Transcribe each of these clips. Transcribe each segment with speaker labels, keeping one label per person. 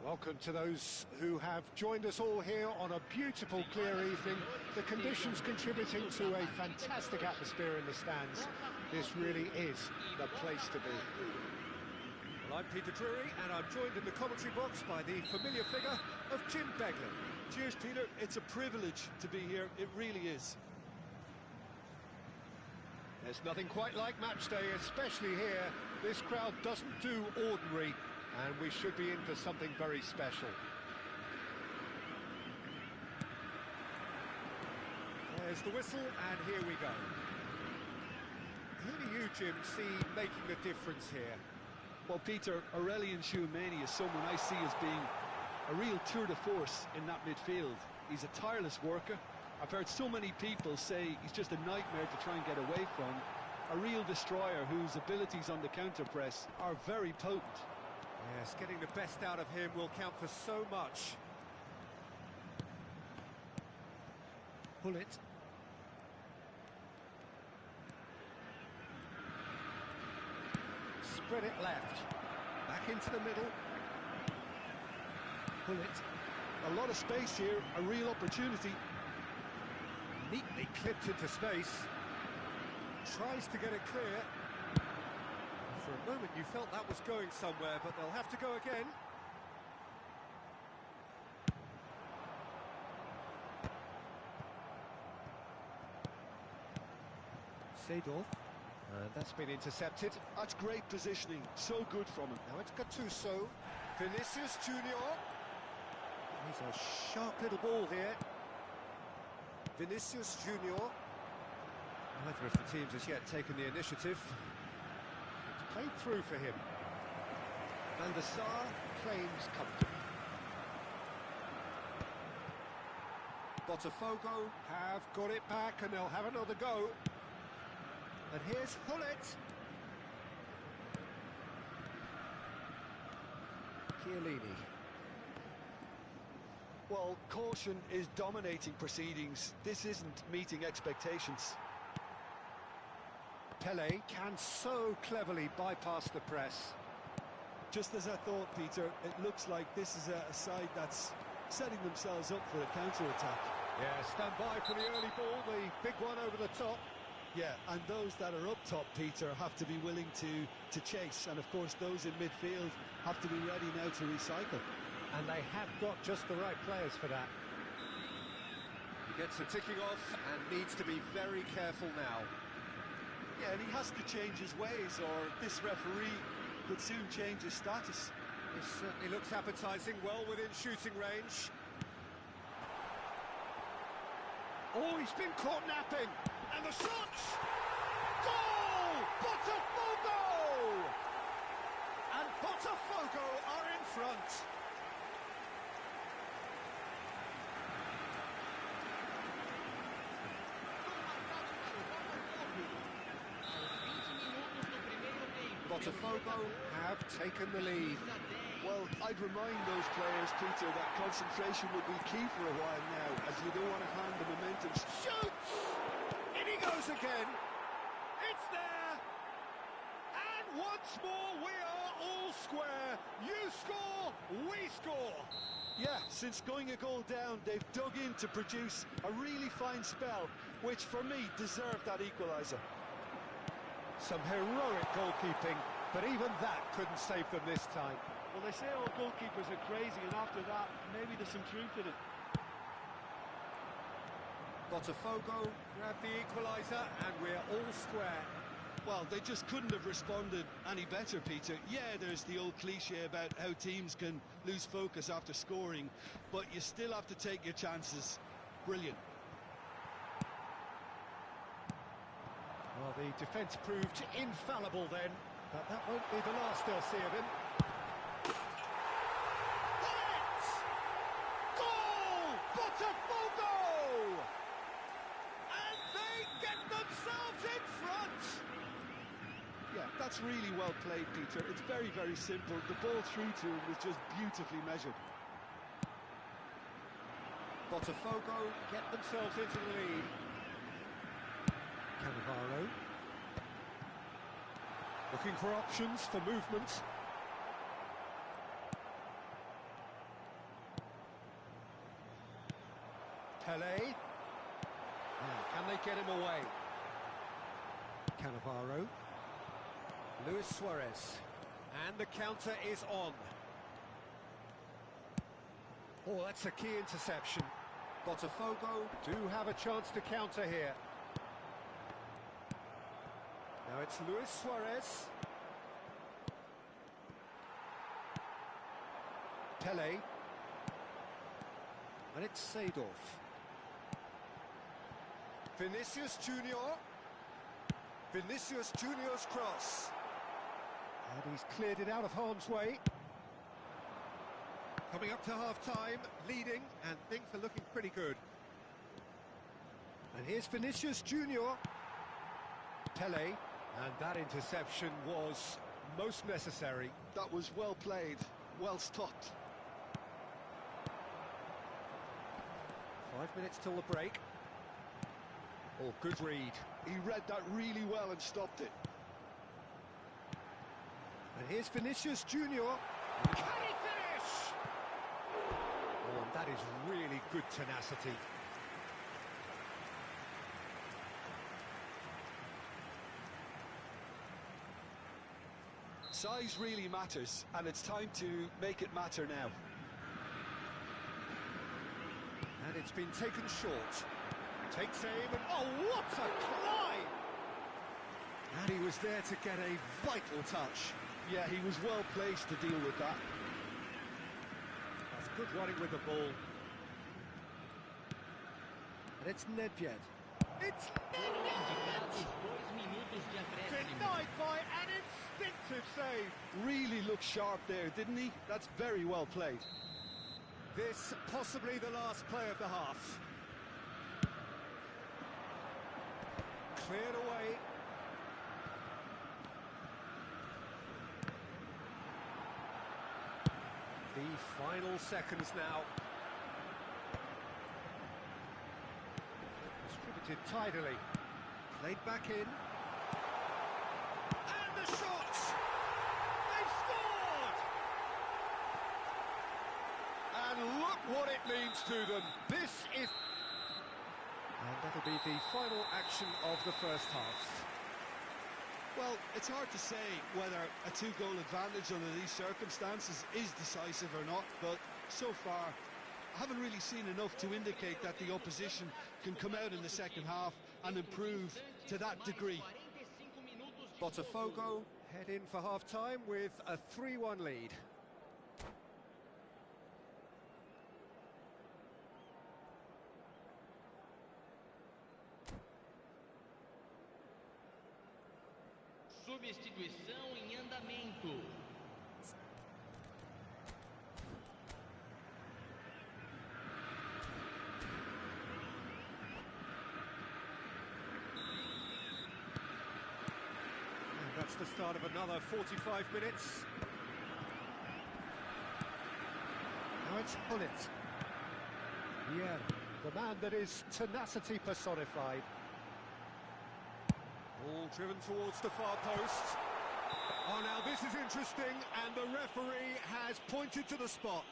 Speaker 1: Welcome to those who have joined us all here on a beautiful, clear evening. The conditions contributing to a fantastic atmosphere in the stands. This really is the place to be.
Speaker 2: Well, I'm Peter Drury, and I'm joined in the commentary box by the familiar figure of Jim Beglin.
Speaker 3: Cheers, Peter. It's a privilege to be here. It really is.
Speaker 1: There's nothing quite like match day, especially here. This crowd doesn't do ordinary, and we should be in for something very special.
Speaker 2: There's the whistle, and here we go. Who do you, Jim, see making the difference here?
Speaker 3: Well, Peter, Aurelien Tchouameni is someone I see as being a real tour de force in that midfield. He's a tireless worker. I've heard so many people say he's just a nightmare to try and get away from. A real destroyer whose abilities on the counter-press are very potent.
Speaker 2: Yes, getting the best out of him will count for so much. Pull it.
Speaker 1: Spread it left. Back into the middle.
Speaker 2: Pull it.
Speaker 3: A lot of space here, a real opportunity.
Speaker 2: Neatly clipped into space. Tries to get it clear. For a moment you felt that was going somewhere, but they'll have to go again. Seedorf.
Speaker 1: And that's been intercepted.
Speaker 3: That's great positioning, so good from him.
Speaker 1: Now it's Gattuso. Vinicius Junior.
Speaker 2: He's a sharp little ball here. Vinicius Junior. Neither of the teams has yet taken the initiative.
Speaker 1: It's played through for him. And the Sar claims comfort.
Speaker 2: Botafogo
Speaker 1: Have got it back, and they'll have another go.
Speaker 2: and here's Hullet.
Speaker 1: Chiellini.
Speaker 3: Well, caution is dominating proceedings. This isn't meeting expectations.
Speaker 1: Pele can so cleverly bypass the press.
Speaker 3: Just as I thought, Peter, it looks like this is a side that's setting themselves up for a counter-attack.
Speaker 1: Yeah, stand by for the early ball, the big one over the top.
Speaker 3: Yeah, and those that are up top, Peter, have to be willing to chase. And, of course, those in midfield have to be ready now to recycle.
Speaker 1: And they have got just the right players for that.
Speaker 2: He gets the ticking off and needs to be very careful now.
Speaker 3: Yeah, and he has to change his ways, or this referee could soon change his status.
Speaker 2: This certainly looks appetising, well within shooting range.
Speaker 1: Oh, he's been caught napping. And the shots! Goal! Botafogo!
Speaker 2: And Botafogo are in front.
Speaker 1: Botafogo have taken the lead.
Speaker 3: Well, I'd remind those players, Peter, that concentration will be key for a while now, as you don't want to hand the momentum.
Speaker 1: Shoots! In he goes again. It's there. And once more, we are all square. You score, we score.
Speaker 3: Yeah, since going a goal down, they've dug in to produce a really fine spell, which for me deserved that equaliser.
Speaker 1: Some heroic goalkeeping, but even that couldn't save them this time.
Speaker 3: Well, they say all goalkeepers are crazy, and after that, maybe there's some truth in it.
Speaker 2: Botafogo grab the equaliser and we're all square.
Speaker 3: Well, they just couldn't have responded any better, Peter. Yeah, there's the old cliche about how teams can lose focus after scoring, but you still have to take your chances. Brilliant.
Speaker 1: Well, the defence proved infallible then, but that won't be the last they'll see of him.
Speaker 2: Hit! Goal! Botafogo! And they get themselves in front!
Speaker 3: Yeah, that's really well played, Peter. It's very, very simple. The ball through to him was just beautifully measured.
Speaker 2: Botafogo get themselves into the lead.
Speaker 1: Cannavaro. Looking for options for movement.
Speaker 2: Pele. Now, can they get him away? Cannavaro. Luis Suarez. And the counter is on. Oh, that's a key interception. Botafogo do have a chance to counter here. Now it's Luis Suarez. Pele. And it's Seedorf. Vinicius Junior. Vinicius Junior's cross. And he's cleared it out of harm's way. Coming up to half-time, leading, and things are looking pretty good. And here's Vinicius Junior. Pele. And that interception was most necessary.
Speaker 3: That was well played, well stopped.
Speaker 2: 5 minutes till the break. Oh, good read.
Speaker 3: He read that really well and stopped it.
Speaker 2: And here's Vinicius Junior. Can he finish? Oh, and that is really good tenacity.
Speaker 3: Size really matters, and it's time to make it matter now.
Speaker 2: And it's been taken short. Takes aim and oh, what a climb! And he was there to get a vital touch.
Speaker 3: Yeah, he was well placed to deal with that.
Speaker 2: That's good running with the ball. And it's Nedved. It's Nedved! Denied by an instinctive save.
Speaker 3: Really looked sharp there, didn't he? That's very well played.
Speaker 2: This possibly the last play of the half. Cleared away. The final seconds now. Distributed tidily. Played back in. And the shot! They've scored! And look what it means to them. This is... And that'll be the final action of the first half.
Speaker 3: Well, it's hard to say whether a two-goal advantage under these circumstances is decisive or not, but so far I haven't really seen enough to indicate that the opposition can come out in the second half and improve to that degree.
Speaker 2: Botafogo head in for half-time with a 3-1 lead.
Speaker 4: Substituição em andamento.
Speaker 2: And that's the start of another 45 minutes. Now it's Hullet. Yeah, the man that is tenacity personified. Ball driven towards the far post. Oh, now this is interesting, and the referee has pointed to the spot.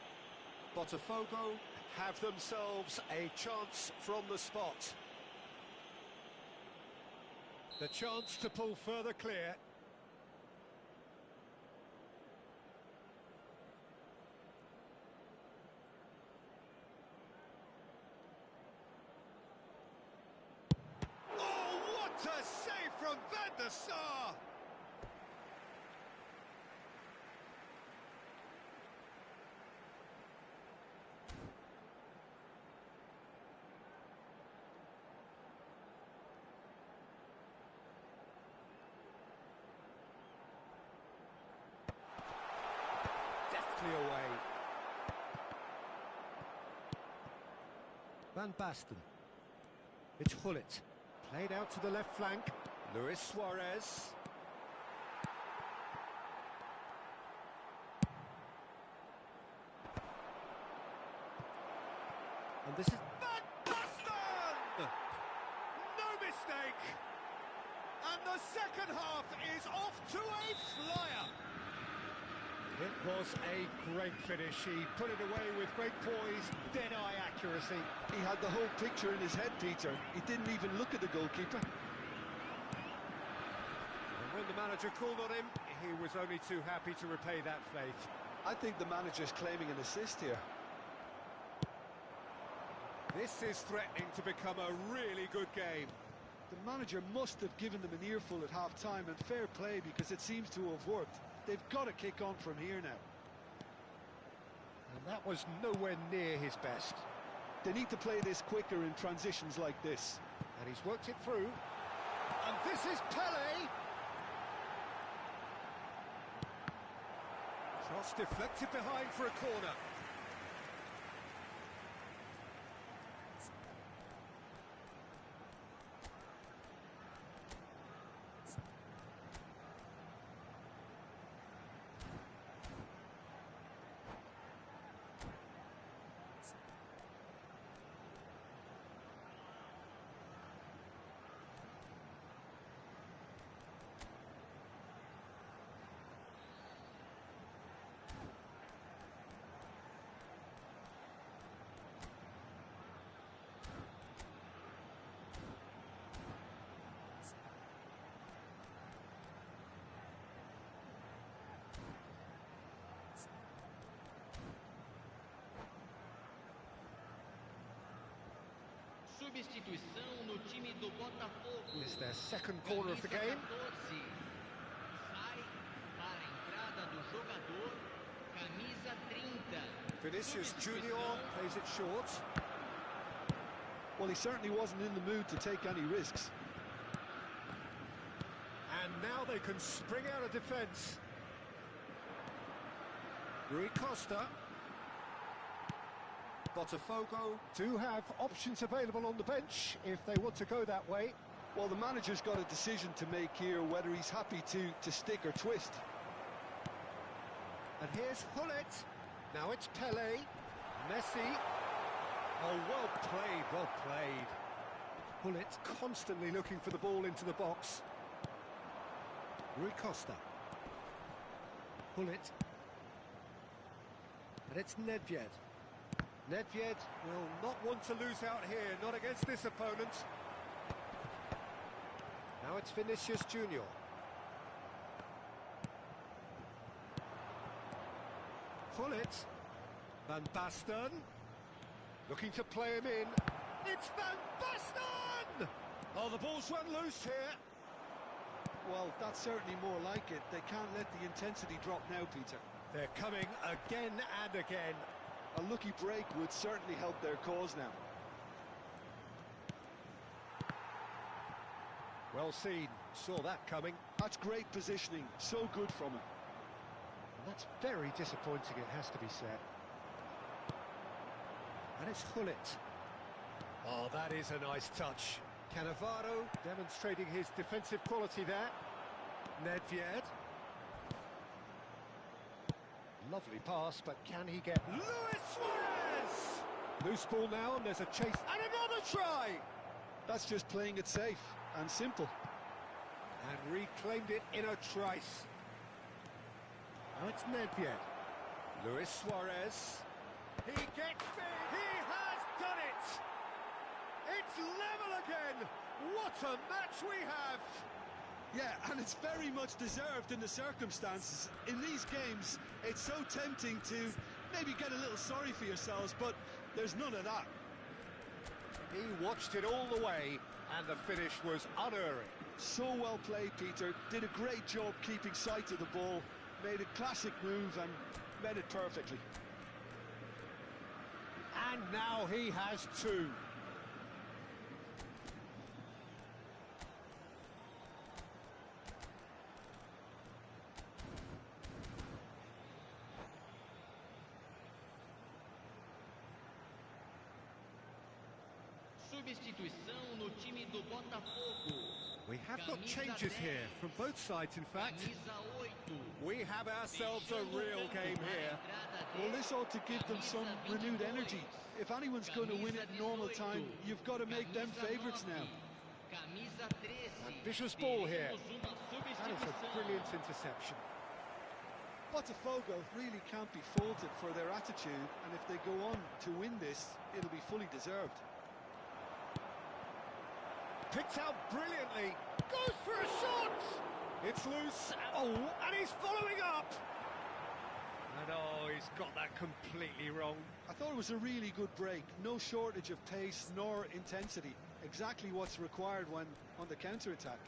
Speaker 2: Botafogo have themselves a chance from the spot. The chance to pull further clear. A save from Van der Sar! Deftly away. Van Basten. It's Hullet. Played out to the left flank. Luis Suarez. And this is Van Basten! No mistake! And the second half is off to a flyer!
Speaker 1: It was a great finish. He put it away with great poise, dead-eye accuracy.
Speaker 3: He had the whole picture in his head, Peter. He didn't even look at the goalkeeper.
Speaker 2: And when the manager called on him, he was only too happy to repay that faith.
Speaker 3: I think the manager's claiming an assist here.
Speaker 2: This is threatening to become a really good game.
Speaker 3: The manager must have given them an earful at half-time, and fair play because it seems to have worked. They've got to kick on from here now.
Speaker 1: And that was nowhere near his best.
Speaker 3: They need to play this quicker in transitions like this.
Speaker 1: And he's worked it through. And this is Pele!
Speaker 2: Cross deflected behind for a corner.
Speaker 4: Substituição no time do Botafogo.
Speaker 1: It's their second corner of the game.
Speaker 4: Sai para a entrada do jogador, camisa 30.
Speaker 2: Vinicius Junior plays it short.
Speaker 3: Well, he certainly wasn't in the mood to take any risks.
Speaker 1: And now they can spring out of defence.
Speaker 2: Rui Costa. Botafogo
Speaker 1: Do have options available on the bench if they want to go that way.
Speaker 3: Well, the manager's got a decision to make here, whether he's happy to stick or twist.
Speaker 1: And here's Hullet. Now it's Pele. Messi. Oh, well played, well played. Hullet constantly looking for the ball into the box. Rui Costa. Hullet. And it's Nedved. Nedved
Speaker 2: will not want to lose out here, not against this opponent.
Speaker 1: Now it's Vinicius Junior. Hullet. Van Basten. Looking to play him in. It's Van Basten!
Speaker 2: Oh, the ball's run loose here.
Speaker 3: Well, that's certainly more like it. They can't let the intensity drop now, Peter.
Speaker 1: They're coming again and again.
Speaker 3: A lucky break would certainly help their cause now.
Speaker 1: Well seen, saw that coming.
Speaker 3: That's great positioning, so good from him.
Speaker 1: And that's very disappointing, it has to be said. And it's Hullet. Oh, that is a nice touch. Cannavaro demonstrating his defensive quality there. Nedved. Lovely pass, but can he get...
Speaker 2: Luis Suarez!
Speaker 1: Loose ball now, and there's a chase.
Speaker 2: And another try!
Speaker 3: That's just playing it safe and simple.
Speaker 1: And reclaimed it in a trice. Now it's Nedved.
Speaker 2: Luis Suarez. He gets big! He has done it! It's level again! What a match we have!
Speaker 3: Yeah, and it's very much deserved in the circumstances. In these games, it's so tempting to maybe get a little sorry for yourselves, but there's none of that.
Speaker 1: He watched it all the way, and the finish was unerring.
Speaker 3: So well played, Peter. Did a great job keeping sight of the ball, made a classic move and met it perfectly.
Speaker 1: And now he has two.
Speaker 4: Substituição no time do Botafogo.
Speaker 2: We have got changes here from both sides, in fact.
Speaker 4: Camisa 8.
Speaker 2: We have ourselves a real game here.
Speaker 3: Well, this ought to give them some renewed energy. If anyone's going to win at normal time, you've got to make them favourites now.
Speaker 4: Camisa 13.
Speaker 1: Ambitious ball here.
Speaker 4: Teremos uma
Speaker 1: That is a
Speaker 4: substituição.
Speaker 1: brilliant interception.
Speaker 3: Botafogo really can't be faulted for their attitude, and if they go on to win this, it'll be fully deserved.
Speaker 2: Picked out brilliantly. Goes for a shot. It's loose. Oh, and he's following up. And oh, he's got that completely wrong.
Speaker 3: I thought it was a really good break. No shortage of pace nor intensity. Exactly what's required when on the counter-attack.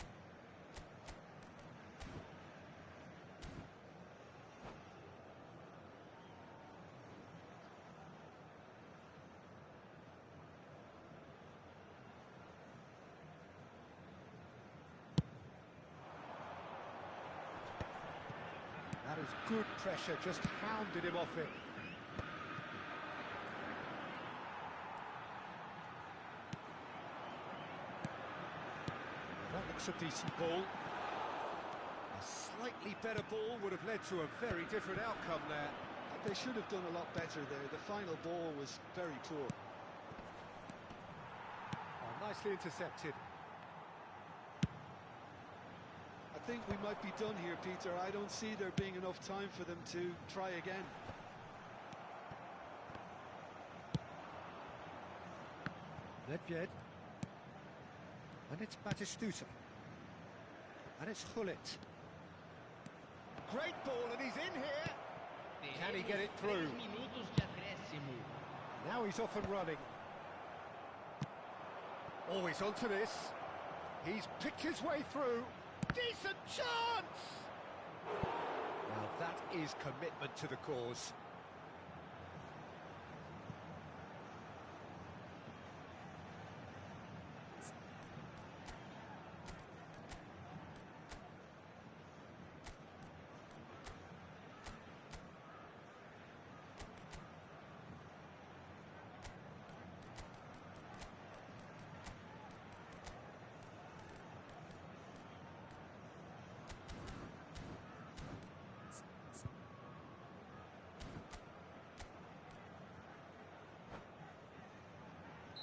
Speaker 2: That is good pressure, just hounded him off it. That looks a decent ball. A slightly better ball would have led to a very different outcome there.
Speaker 3: They should have done a lot better there. The final ball was very poor.
Speaker 2: Oh, nicely intercepted.
Speaker 3: I think we might be done here, Peter. I don't see there being enough time for them to try again.
Speaker 2: Nedved. And it's Batistuta. And it's Hullet. Great ball, and he's in here. Can he get it through? Now he's off and running. Oh, he's onto this. He's picked his way through. Decent chance! Now that is commitment to the cause.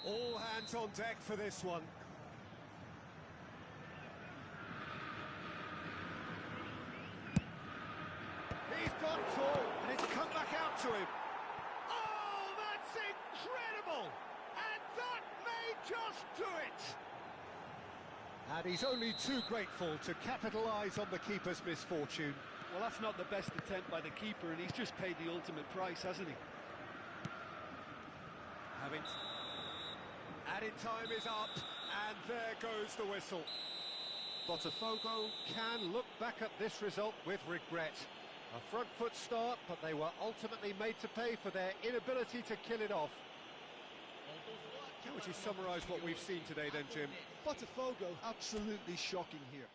Speaker 2: All hands on deck for this one. He's gone full, and it's come back out to him. Oh, that's incredible! And that may just do it! And he's only too grateful to capitalise on the keeper's misfortune.
Speaker 3: Well, that's not the best attempt by the keeper, and he's just paid the ultimate price, hasn't he?
Speaker 2: Added time is up, and there goes the whistle. Botafogo can look back at this result with regret. A front foot start, but they were ultimately made to pay for their inability to kill it off. How would you summarise what we've seen today then, Jim?
Speaker 3: Botafogo absolutely shocking here.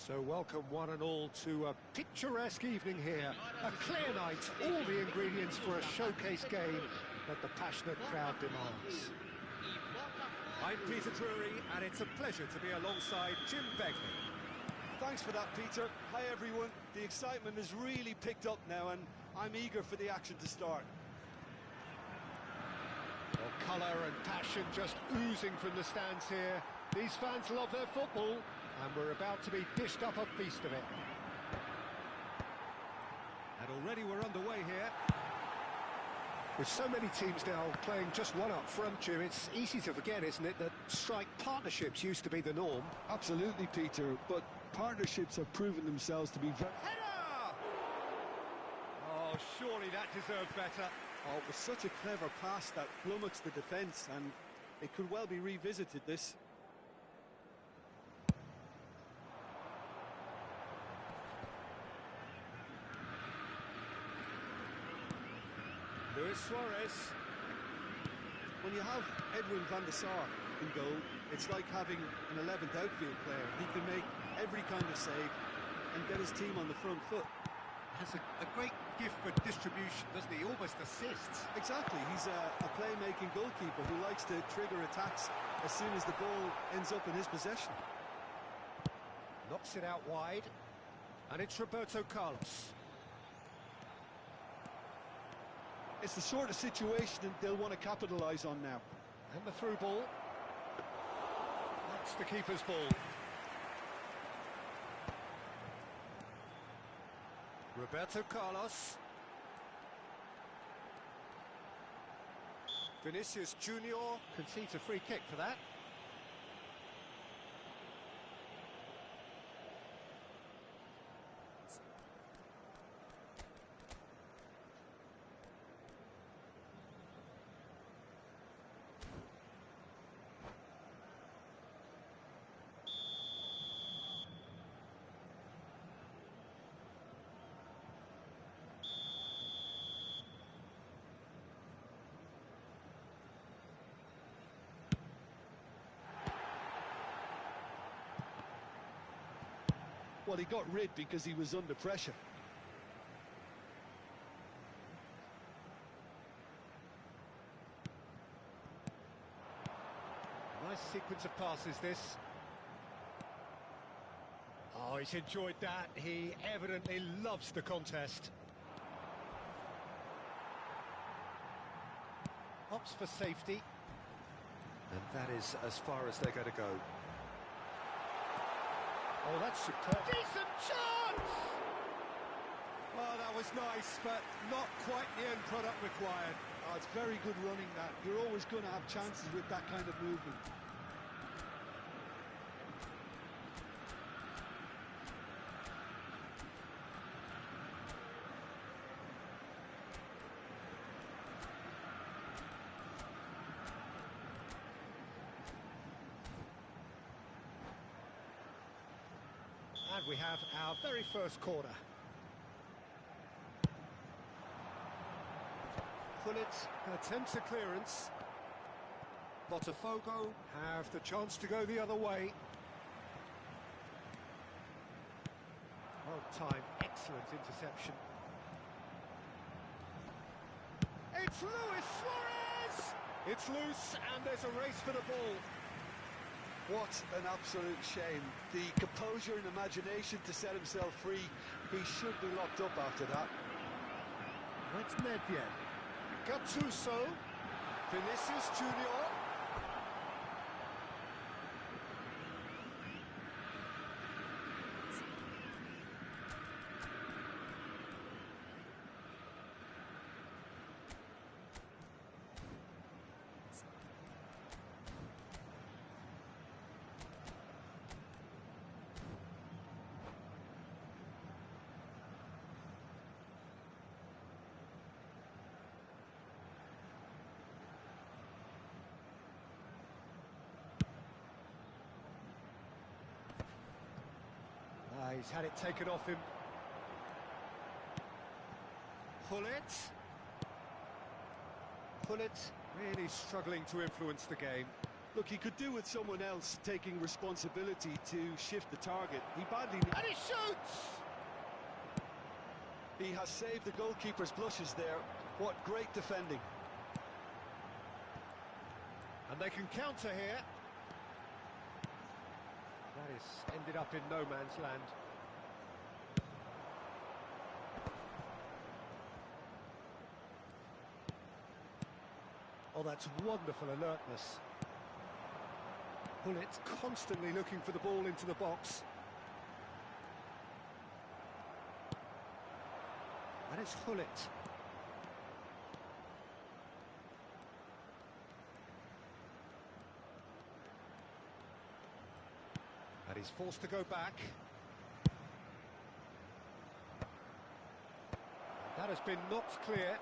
Speaker 1: So welcome one and all to a picturesque evening here. A clear night, all the ingredients for a showcase game that the passionate crowd demands.
Speaker 2: I'm Peter Drury, and it's a pleasure to be alongside Jim Begley.
Speaker 3: Thanks for that, Peter. Hi, everyone. The excitement has really picked up now, and I'm eager for the action to start.
Speaker 1: Well, colour and passion just oozing from the stands here. These fans love their football, and we're about to be dished up a feast of it.
Speaker 2: And already we're underway here.
Speaker 1: With so many teams now playing just one up front, Jim, it's easy to forget, isn't it, that strike partnerships used to be the norm.
Speaker 3: Absolutely, Peter, but partnerships have proven themselves to be very...
Speaker 2: Header! Oh, surely that deserved better.
Speaker 3: Oh, it was such a clever pass that flummoxed the defence, and it could well be revisited, this.
Speaker 2: Luis Suarez.
Speaker 3: When you have Edwin van der Sar in goal, it's like having an 11th outfield player. He can make every kind of save and get his team on the front foot.
Speaker 2: Has a great gift for distribution, doesn't he? Almost assists.
Speaker 3: Exactly, he's a playmaking goalkeeper who likes to trigger attacks as soon as the ball ends up in his possession.
Speaker 1: Knocks it out wide,
Speaker 2: And it's Roberto Carlos.
Speaker 3: It's the sort of situation that they'll want to capitalise on now.
Speaker 1: and the through ball. That's the keeper's ball.
Speaker 2: Roberto Carlos. Vinicius Junior.
Speaker 1: Concedes a free kick for that.
Speaker 3: Well, he got rid because he was under pressure.
Speaker 1: Nice sequence of passes, this. Oh, he's enjoyed that. He evidently loves the contest. Opts for safety.
Speaker 2: And that is as far as they're going to go.
Speaker 1: Oh, that's superb. Decent chance!
Speaker 2: Well, that was nice, but not quite the end product required.
Speaker 3: Oh, it's very good running that. You're always going to have chances with that kind of movement.
Speaker 1: And we have our very first corner. Pullet attempts a clearance. Botafogo have the chance to go the other way. Well timed, excellent interception. It's Luis Suarez! It's loose and there's a race for the ball.
Speaker 3: What an absolute shame. The composure and imagination to set himself free. He should be locked up after that.
Speaker 1: That's Nedved.
Speaker 2: Gattuso. Vinicius Junior.
Speaker 1: He's had it taken off him.
Speaker 2: Pullet really struggling to influence the game.
Speaker 3: Look, he could do with someone else taking responsibility to shift the target. He badly...
Speaker 1: And he shoots!
Speaker 3: He has saved the goalkeeper's blushes there. What great defending.
Speaker 1: And they can counter here. That is ended up in no man's land. Oh, that's wonderful alertness. Bullet constantly looking for the ball into the box. And it's Hullet. And he's forced to go back. That has been knocked clear.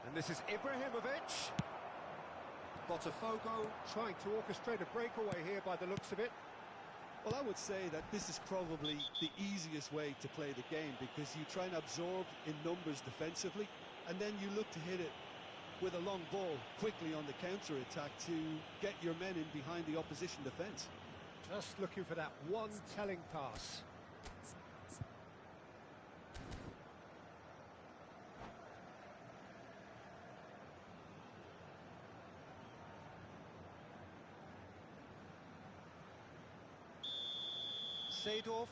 Speaker 1: And this is Ibrahimovic. Botafogo trying to orchestrate a breakaway here by the looks of it.
Speaker 3: Well, I would say that this is probably the easiest way to play the game, because you try and absorb in numbers defensively, and then you look to hit it with a long ball quickly on the counter-attack to get your men in behind the opposition defence.
Speaker 1: Just looking for that one telling pass. Seedorf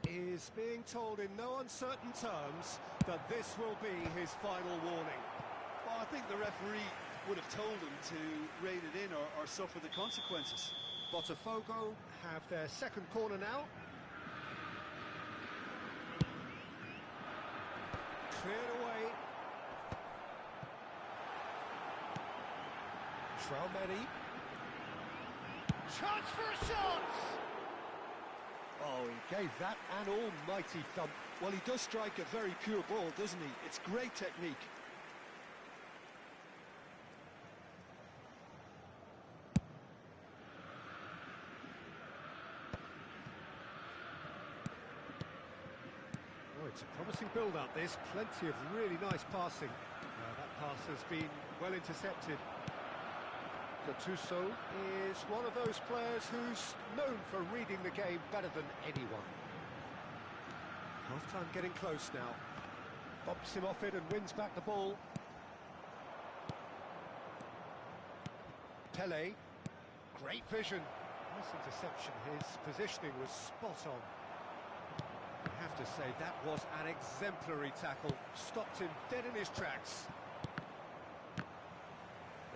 Speaker 1: is being told in no uncertain terms that this will be his final warning.
Speaker 3: Well, I think the referee would have told him to rein it in or suffer the consequences.
Speaker 1: Botafogo have their second corner now. Cleared away. Traumeri. Chance for a shot! Oh, he gave that an almighty thump.
Speaker 3: Well, he does strike a very pure ball, doesn't he? It's great technique.
Speaker 1: Oh, it's a promising build-up, this. Plenty of really nice passing. That pass has been well intercepted. Gattuso is one of those players who's known for reading the game better than anyone. Half-time getting close now. Bumps him off it and wins back the ball. Pele. Great vision. Nice interception. His positioning was spot on. I have to say, that was an exemplary tackle. Stopped him dead in his tracks.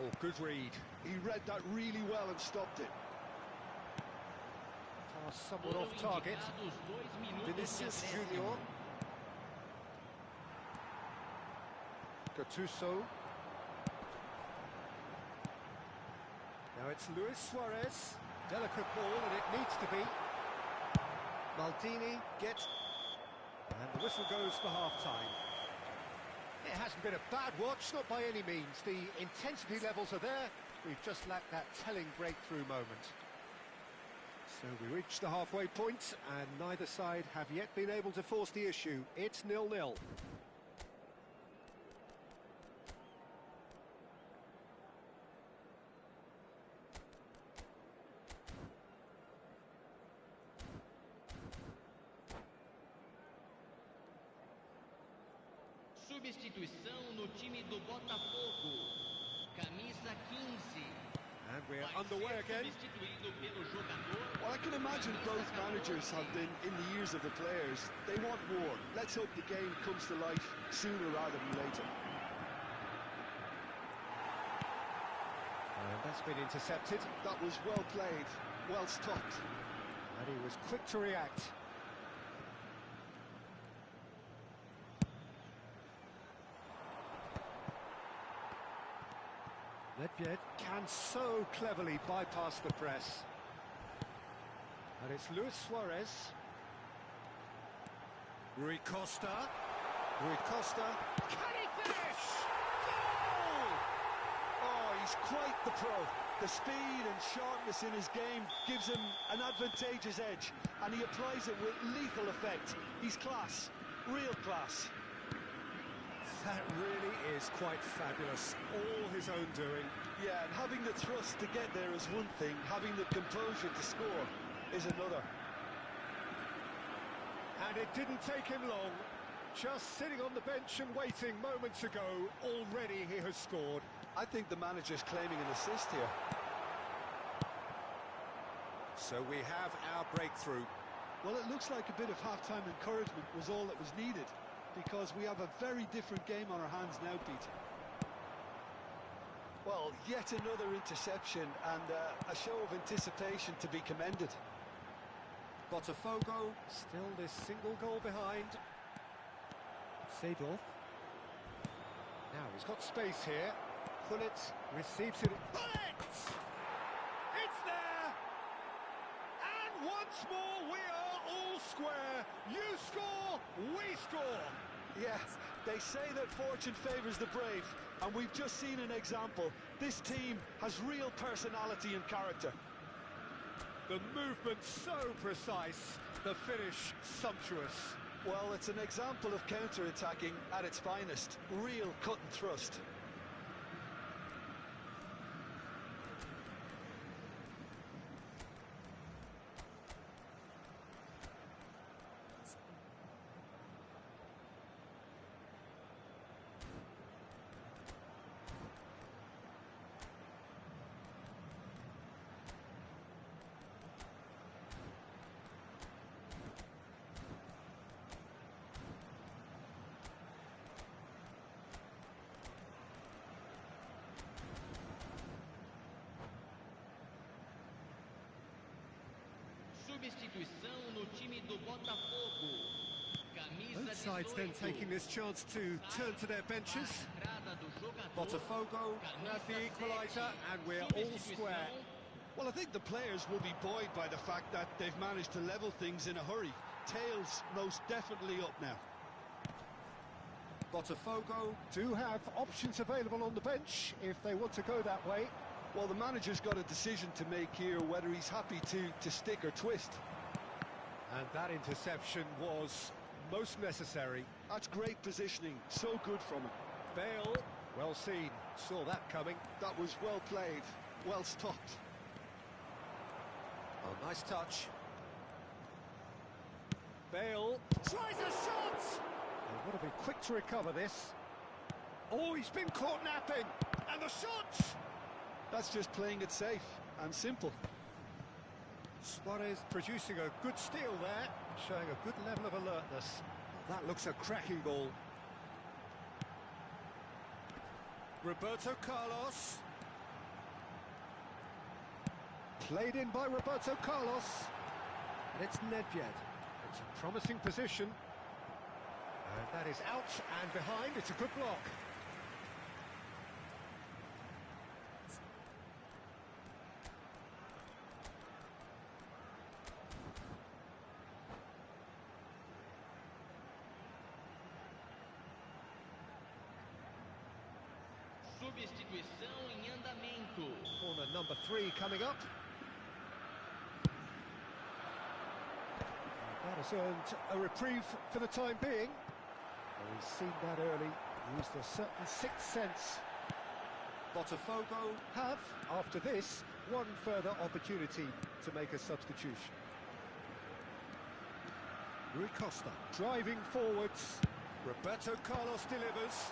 Speaker 1: Oh, good read.
Speaker 3: He read that really well and stopped it.
Speaker 1: Pass somewhat off target. Vinicius Junior. Gattuso. Now it's Luis Suarez. Delicate ball, and it needs to be. Maldini gets... And the whistle goes for half-time. It hasn't been a bad watch, not by any means. The intensity levels are there. We've just lacked that telling breakthrough moment. So we reach the halfway point, and neither side have yet been able to force the issue. It's 0-0.
Speaker 4: Substituição no time do Botafogo. Camisa 15.
Speaker 1: And we're underway again.
Speaker 4: Substituído pelo jogador.
Speaker 3: Well, I can imagine both managers have been in the ears of the players. They want more. Let's hope the game comes to life sooner rather than later.
Speaker 1: And that's been intercepted.
Speaker 3: That was well played, well stopped.
Speaker 1: And he was quick to react. Nedved can so cleverly bypass the press. And it's Luis Suarez. Rui Costa. Rui Costa. Can he finish? Goal!
Speaker 3: Oh, he's quite the pro. The speed and sharpness in his game gives him an advantageous edge, and he applies it with lethal effect. He's class, real class.
Speaker 1: That really
Speaker 2: is quite fabulous, all his own doing.
Speaker 3: Yeah, and having the thrust to get there is one thing, having the composure to score is another.
Speaker 1: And it didn't take him long. Just sitting on the bench and waiting moments ago, already he has scored.
Speaker 3: I think the manager's claiming an assist here.
Speaker 2: So we have our breakthrough.
Speaker 3: Well, it looks like a bit of half-time encouragement was all that was needed, because we have a very different game on our hands now, Peter. Well, yet another interception and a show of anticipation to be commended.
Speaker 2: Botafogo.
Speaker 1: Still this single goal behind. Seedorf. Now he's got space here. Gullit receives it. Gullit! It's there! And once more we are all square. You score, we score.
Speaker 3: Yes, they say that fortune favours the brave, and we've just seen an example. This team has real personality and character.
Speaker 1: The movement so precise, the finish sumptuous.
Speaker 3: Well, it's an example of counter-attacking at its finest. Real cut and thrust.
Speaker 4: Substituição no time do Botafogo. Camisa
Speaker 1: Both sides then
Speaker 4: 18.
Speaker 1: taking this chance to turn to their benches.
Speaker 4: Entrada do jogador.
Speaker 2: Botafogo
Speaker 1: Grab the
Speaker 4: Camisa
Speaker 1: equaliser
Speaker 4: 7.
Speaker 1: and we're all square.
Speaker 3: Well, I think the players will be buoyed by the fact that they've managed to level things in a hurry. Tails most definitely up now.
Speaker 2: Botafogo.
Speaker 1: Do have options available on the bench if they want to go that way.
Speaker 3: Well, the manager's got a decision to make here, whether he's happy to stick or twist.
Speaker 1: And that interception was most necessary.
Speaker 3: That's great positioning, so good from him.
Speaker 1: Bale, well seen, saw that coming.
Speaker 3: That was well played, well stopped.
Speaker 2: Oh, nice touch.
Speaker 1: Bale tries a shot! They've got to be quick to recover this. Oh, he's been caught napping! And the shot!
Speaker 3: That's just playing it safe and simple.
Speaker 1: Suarez producing a good steal there, showing a good level of alertness. That looks a cracking ball. Roberto Carlos. Played in by Roberto Carlos. And it's Nedved. It's a promising position. And that is out and behind. It's a good block.
Speaker 4: Substituição em andamento.
Speaker 1: Corner number 3 coming up. That has earned a reprieve for the time being. Well, he's seen that early, used a certain sixth sense.
Speaker 2: Botafogo.
Speaker 1: Have, after this, one further opportunity to make a substitution. Rui Costa driving forwards. Roberto Carlos delivers.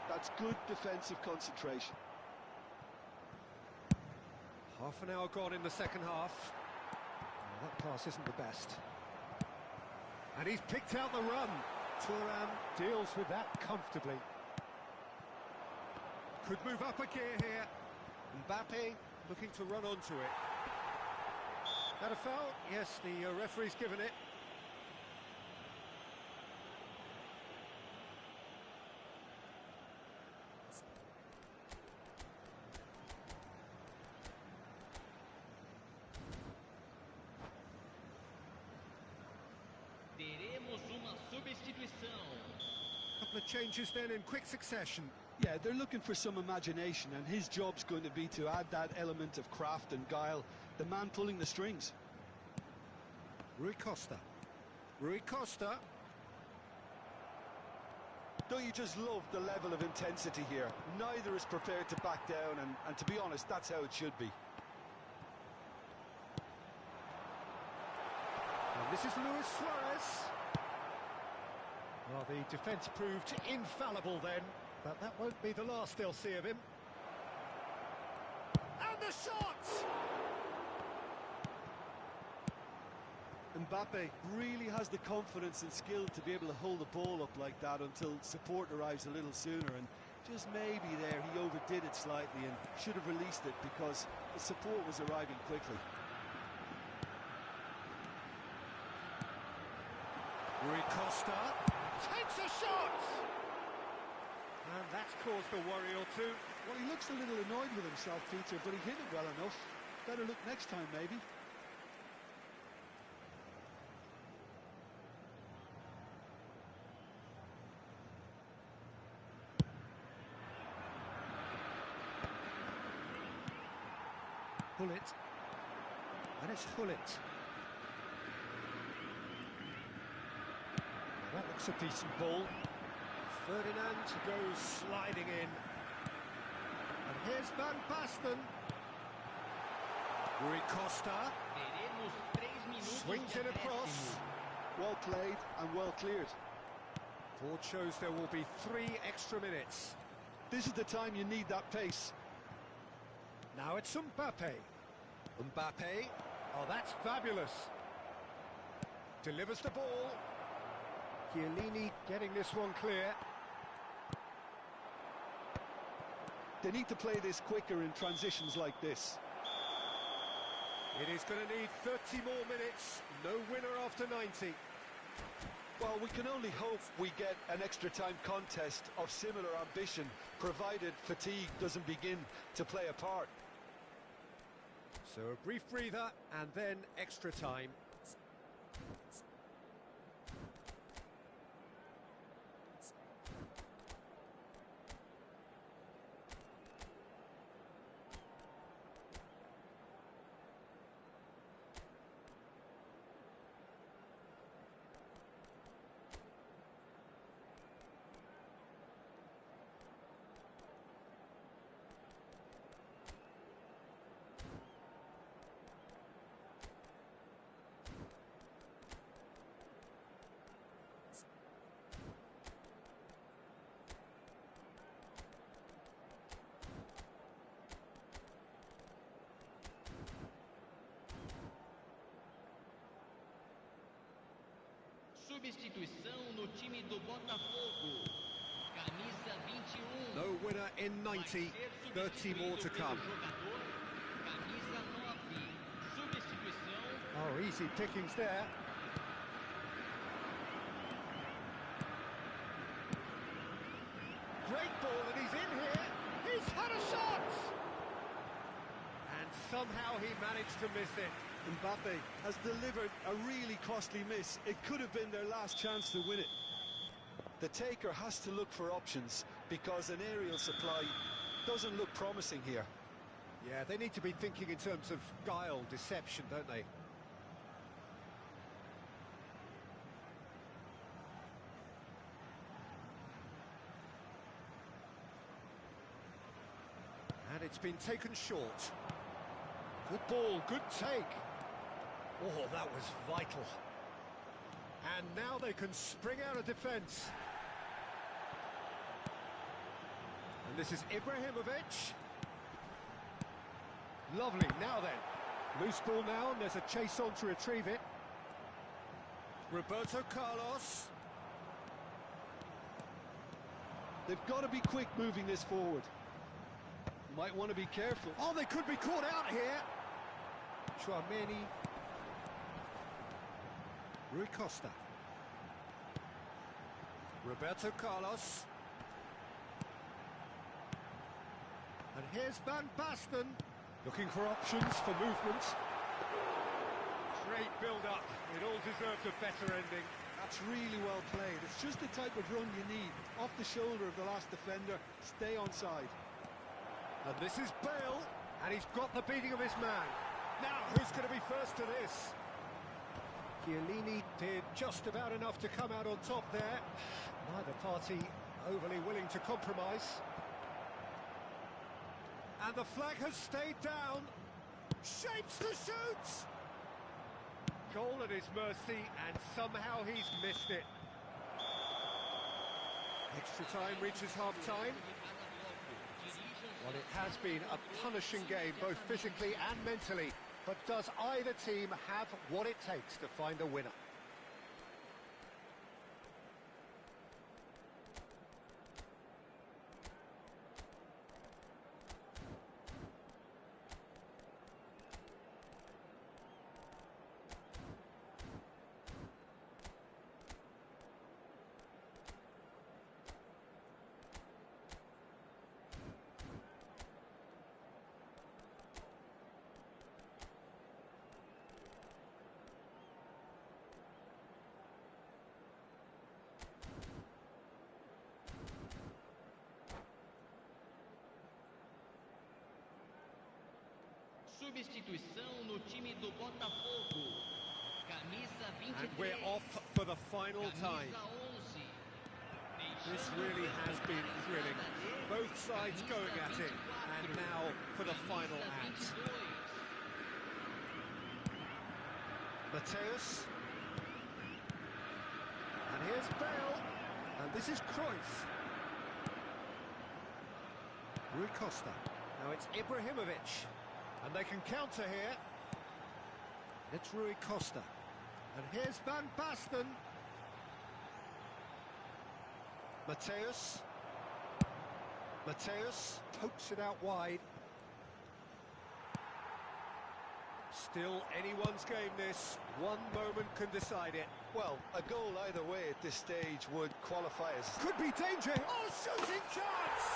Speaker 3: That's good defensive concentration.
Speaker 1: Half an hour gone in the second half. Well, that pass isn't the best. And he's picked out the run. Thuram deals with that comfortably. Could move up a gear here. Mbappe looking to run onto it. That a foul? Yes, the referee's given it.
Speaker 4: Teremos uma substituição.
Speaker 1: Couple of changes then in quick succession.
Speaker 3: Yeah, they're looking for some imagination, and his job's going to be to add that element of craft and guile, the man pulling the strings.
Speaker 1: Rui Costa. Rui Costa.
Speaker 3: Don't you just love the level of intensity here? Neither is prepared to back down, and to be honest, that's how it should be.
Speaker 1: And this is Luis Suarez. Well, the defence proved infallible then, but that won't be the last they'll see of him. And the shot!
Speaker 3: Mbappe really has the confidence and skill to be able to hold the ball up like that until support arrives a little sooner, and just maybe there he overdid it slightly and should have released it because the support was arriving quickly.
Speaker 1: Rui Costa takes a shot! And that's caused a worry or two.
Speaker 3: Well, he looks a little annoyed with himself, Peter, but he hit it well enough. Better look next time, maybe.
Speaker 1: Hullet. And it's Hullet. Now that looks a decent ball. Ferdinand goes sliding in. And here's Van Basten. Rui Costa.
Speaker 4: Teremos 3 minutos
Speaker 1: Swings
Speaker 4: de
Speaker 1: it across.
Speaker 4: acréscimo.
Speaker 3: Well played and well cleared.
Speaker 1: Ford shows there will be 3 extra minutes.
Speaker 3: This is the time you need that pace.
Speaker 1: Now it's Mbappe. Mbappe. Oh, that's fabulous. Delivers the ball. Chiellini getting this one clear.
Speaker 3: They need to play this quicker in transitions like this.
Speaker 1: It is going to need 30 more minutes. No winner after 90.
Speaker 3: Well, we can only hope we get an extra time contest of similar ambition, provided fatigue doesn't begin to play a part.
Speaker 1: So a brief breather and then extra time.
Speaker 4: Substituição no time do Botafogo. Camisa 21.
Speaker 1: No winner in 90. 30 more to come.
Speaker 4: Jogador, camisa 9. Substituição.
Speaker 1: Oh, easy pickings there. Great ball, and he's in here. He's had a shot! And somehow he managed to miss it.
Speaker 3: Mbappe has delivered a really costly miss. It could have been their last chance to win it. The taker has to look for options because an aerial supply doesn't look promising here.
Speaker 1: Yeah, they need to be thinking in terms of guile, deception, don't they? And it's been taken short. Good ball, good take. Oh, that was vital. And now they can spring out of defence. And this is Ibrahimovic. Lovely, now then. Loose ball now, and there's a chase on to retrieve it. Roberto Carlos.
Speaker 3: They've got to be quick moving this forward. Might want to be careful.
Speaker 1: Oh, they could be caught out here. Chouameni. Rui Costa. Roberto Carlos. And here's Van Basten. Looking for options for movement. Great build-up. It all deserved a better ending.
Speaker 3: That's really well played. It's just the type of run you need. Off the shoulder of the last defender, stay onside.
Speaker 1: And this is Bale, and he's got the beating of his man. Now, who's going to be first to this? Chiellini did just about enough to come out on top there. Neither party overly willing to compromise. And the flag has stayed down. Shapes to shoot! Goal at his mercy, and somehow he's missed it. Extra time reaches half-time. Well, it has been a punishing game, both physically and mentally. But does either team have what it takes to find a winner?
Speaker 4: Substituição no time do Botafogo. Camisa 23.
Speaker 1: And we're off for the final time.
Speaker 4: Camisa 11.
Speaker 1: This really has been thrilling. Both sides going at it. And now for the final act. Mateus. And here's Bale. And this is Cruyff. Rui Costa. Now it's Ibrahimovic. And they can counter here. It's Rui Costa. And here's Van Basten. Mateus. Mateus pokes it out wide. Still anyone's game this. One moment can decide it.
Speaker 3: Well, a goal either way at this stage would qualify as...
Speaker 1: Could be danger. Oh, shooting chance!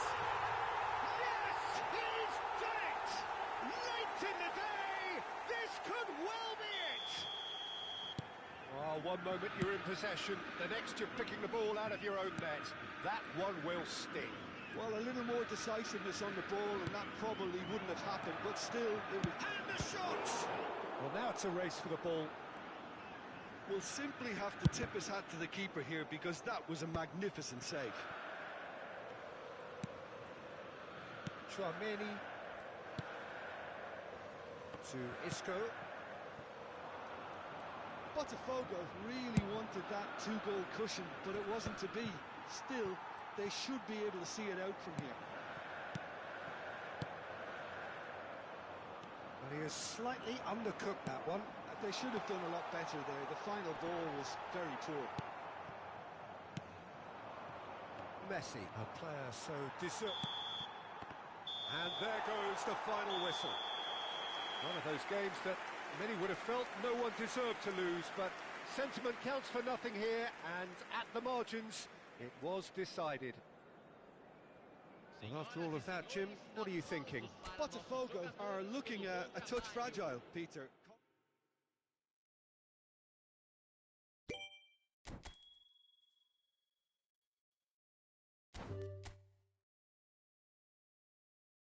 Speaker 1: Yes, he's done it! Late in the day, this could well be it! Oh, one moment you're in possession, the next you're picking the ball out of your own net. That one will sting.
Speaker 3: Well, a little more decisiveness on the ball, and that probably wouldn't have happened, but still, it was...
Speaker 1: And the shot! Well, now it's a race for the ball.
Speaker 3: We'll simply have to tip his hat to the keeper here, because that was a magnificent save.
Speaker 1: Chouameni to Isco.
Speaker 3: Botafogo really wanted that two-goal cushion, but it wasn't to be. Still, they should be able to see it out from here.
Speaker 1: Well, he has slightly undercooked that one.
Speaker 3: They should have done a lot better there. The final ball was very poor.
Speaker 1: Messi, a player so deserved. And there goes the final whistle. One of those games that many would have felt no one deserved to lose, but sentiment counts for nothing here, and at the margins, it was decided. And after all of that, Jim, what are you thinking?
Speaker 3: Botafogo are looking a touch fragile, Peter.